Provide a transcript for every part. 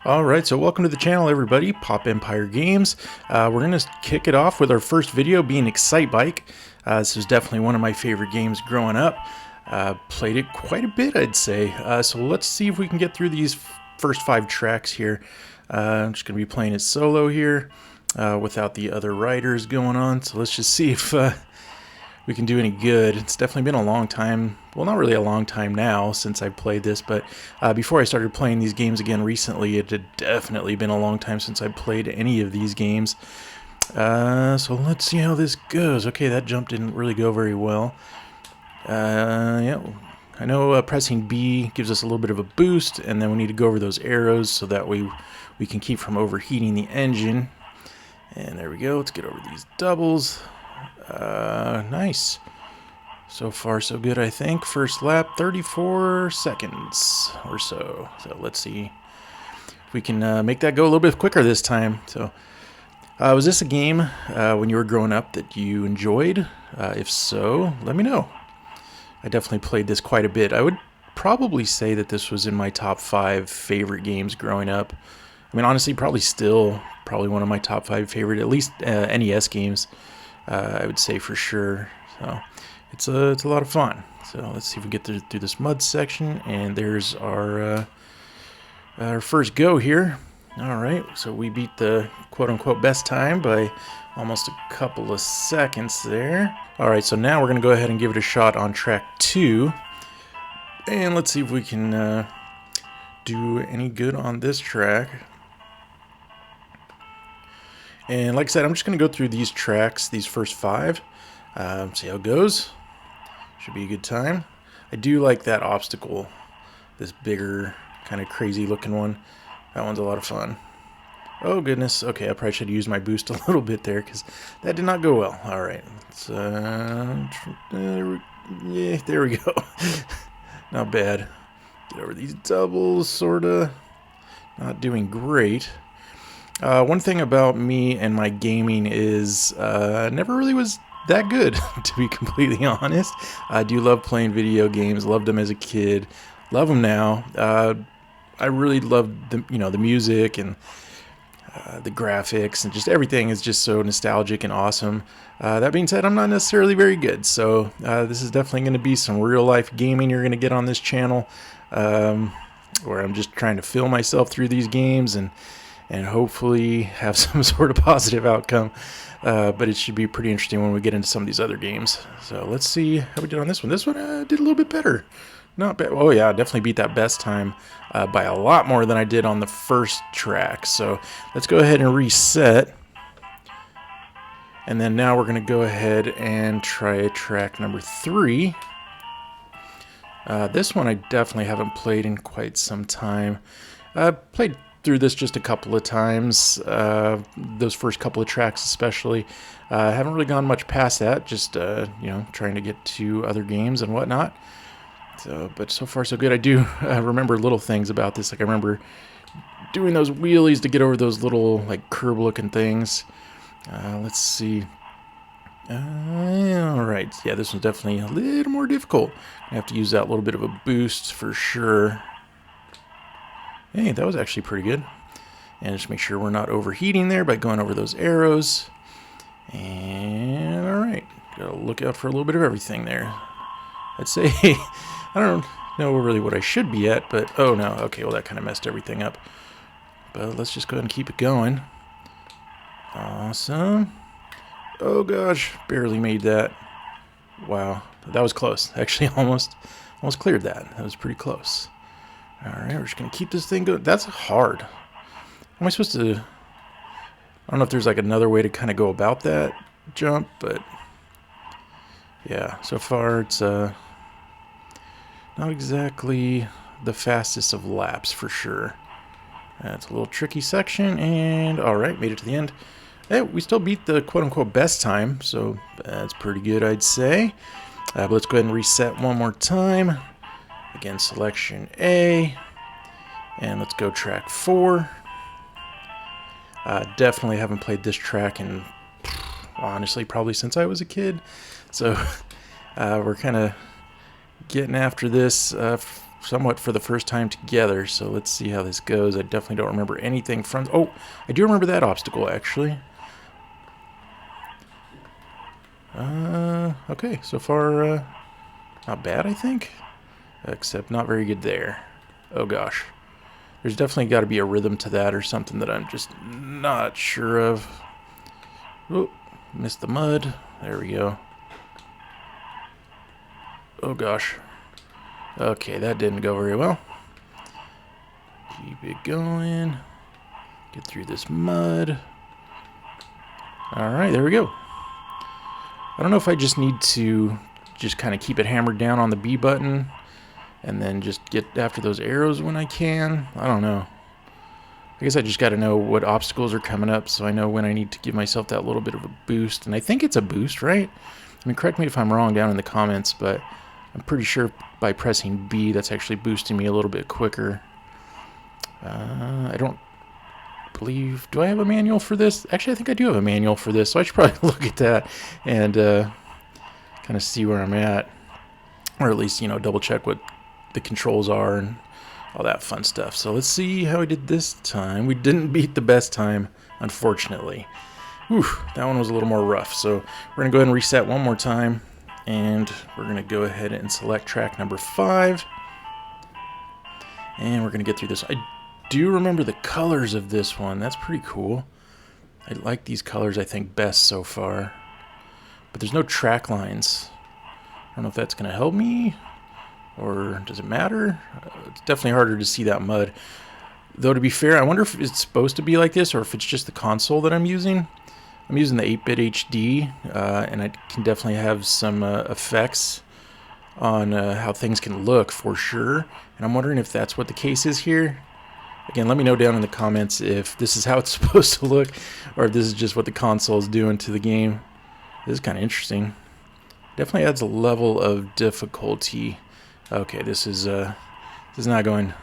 Alright, so welcome to the channel everybody, Pop Empire Games. We're going to kick it off with our first video being Excitebike. This was definitely one of my favorite games growing up. Played it quite a bit, I'd say. So let's see if we can get through these first 5 tracks here. I'm just going to be playing it solo here without the other riders going on. So let's just see if we can do any good. It's definitely been a long time, well, not really a long time now since I played this, but before I started playing these games again recently, it had definitely been a long time since I played any of these games. So let's see how this goes. Okay, that jump didn't really go very well. Yeah, I know pressing B gives us a little bit of a boost, and then we need to go over those arrows so that way we can keep from overheating the engine. And there we go. Let's get over these doubles. Nice. So far so good, I think. First lap, 34 seconds or so. So let's see if we can make that go a little bit quicker this time. So was this a game when you were growing up that you enjoyed? If so, let me know. I definitely played this quite a bit. I would probably say that this was in my top 5 favorite games growing up. I mean, honestly, probably one of my top 5 favorite, at least NES games. I would say for sure. So it's a lot of fun. So let's see if we get through this mud section. And there's our first go here. All right, so we beat the quote-unquote best time by almost a couple of seconds there. All right, so now we're going to go ahead and give it a shot on track 2. And let's see if we can do any good on this track. And like I said, I'm just going to go through these tracks, these first 5, see how it goes. Should be a good time. I do like that obstacle, this bigger, kind of crazy looking one. That one's a lot of fun. Oh goodness, okay, I probably should use my boost a little bit there, because that did not go well. Alright, let's, yeah, there we go. Not bad. Get over these doubles, sorta. Not doing great. One thing about me and my gaming is never really was that good, to be completely honest. I do love playing video games, loved them as a kid, love them now. I really love the music and the graphics and just everything is just so nostalgic and awesome. That being said, I'm not necessarily very good, so this is definitely going to be some real life gaming you're going to get on this channel, where I'm just trying to feel myself through these games and hopefully have some sort of positive outcome. But it should be pretty interesting when we get into some of these other games. So let's see how we did on this one. This one did a little bit better. Not bad. Oh yeah, definitely beat that best time by a lot more than I did on the first track. So let's go ahead and reset. And then now we're going to go ahead and try track number 3. This one I definitely haven't played in quite some time. I played through this just a couple of times, those first couple of tracks especially. Haven't really gone much past that, just trying to get to other games and whatnot. So, but so far so good. I do remember little things about this, like I remember doing those wheelies to get over those little like curb looking things. Let's see. Alright, yeah, this one's definitely a little more difficult. I have to use that little bit of a boost for sure. Hey, that was actually pretty good. And just make sure we're not overheating there by going over those arrows. And alright, gotta look out for a little bit of everything there. I'd say, I don't know really what I should be at, but oh no, okay, well that kind of messed everything up. But let's just go ahead and keep it going. Awesome. Oh gosh, barely made that. Wow, that was close. Actually, almost cleared that. That was pretty close. Alright, we're just going to keep this thing going. That's hard. How am I supposed to... I don't know if there's like another way to kind of go about that jump, but... yeah, so far it's not exactly the fastest of laps for sure. That's a little tricky section, and alright, made it to the end. Hey, we still beat the quote-unquote best time, so that's pretty good, I'd say. But let's go ahead and reset one more time. Again, selection A, and let's go track 4. Definitely haven't played this track in, honestly, probably since I was a kid. So we're kind of getting after this somewhat for the first time together, so let's see how this goes. I definitely don't remember anything from... Oh, I do remember that obstacle, actually. Okay, so far, not bad, I think. Except not very good there. Oh, gosh. There's definitely got to be a rhythm to that or something that I'm just not sure of. Oh, missed the mud. There we go. Oh, gosh. Okay, that didn't go very well. Keep it going. Get through this mud. Alright, there we go. I don't know if I just need to just kind of keep it hammered down on the B button and then just get after those arrows when I can. I don't know. I guess I just got to know what obstacles are coming up so I know when I need to give myself that little bit of a boost. And I think it's a boost, right? I mean, correct me if I'm wrong down in the comments, but I'm pretty sure by pressing B, that's actually boosting me a little bit quicker. I don't believe... Do I have a manual for this? Actually, I think I do have a manual for this, so I should probably look at that and kind of see where I'm at. Or at least, you know, double check what the controls are and all that fun stuff. So let's see how I did this time. We didn't beat the best time, unfortunately. Whew, that one was a little more rough. So we're going to go ahead and reset one more time. And we're going to go ahead and select track number 5. And we're going to get through this. I do remember the colors of this one. That's pretty cool. I like these colors, I think, best so far. But there's no track lines. I don't know if that's going to help me. Or does it matter? It's definitely harder to see that mud. Though, to be fair, I wonder if it's supposed to be like this or if it's just the console that I'm using. I'm using the 8-bit HD, and I can definitely have some effects on how things can look for sure. And I'm wondering if that's what the case is here. Again, let me know down in the comments if this is how it's supposed to look or if this is just what the console is doing to the game. This is kind of interesting. Definitely adds a level of difficulty. Okay, this is not going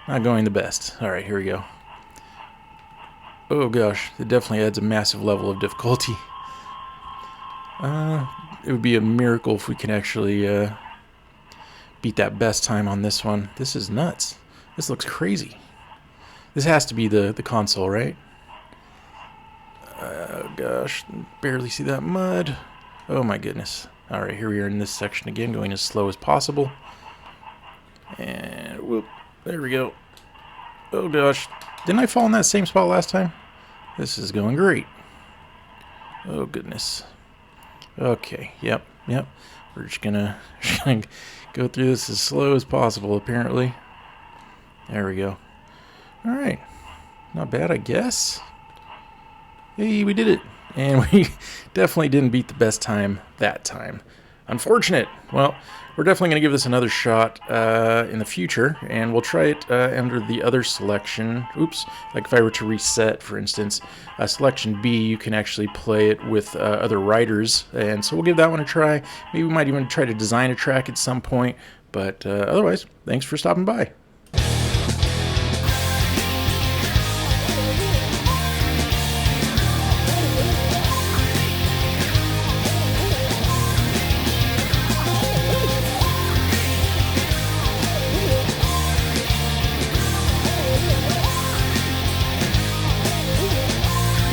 the best. All right, here we go. Oh gosh, it definitely adds a massive level of difficulty. It would be a miracle if we can actually beat that best time on this one. This is nuts. This looks crazy. This has to be the console, right? Oh gosh, barely see that mud. Oh my goodness. All right, here we are in this section again, going as slow as possible. And whoop, there we go. Oh gosh, didn't I fall in that same spot last time? This is going great. Oh goodness. Okay, yep. We're just gonna go through this as slow as possible, apparently. There we go. Alright, not bad, I guess. Hey, we did it. And we definitely didn't beat the best time that time. Unfortunate. Well, we're definitely going to give this another shot in the future, and we'll try it under the other selection. Oops, like if I were to reset, for instance, selection B, you can actually play it with other riders, and so we'll give that one a try. Maybe we might even try to design a track at some point, but otherwise, thanks for stopping by.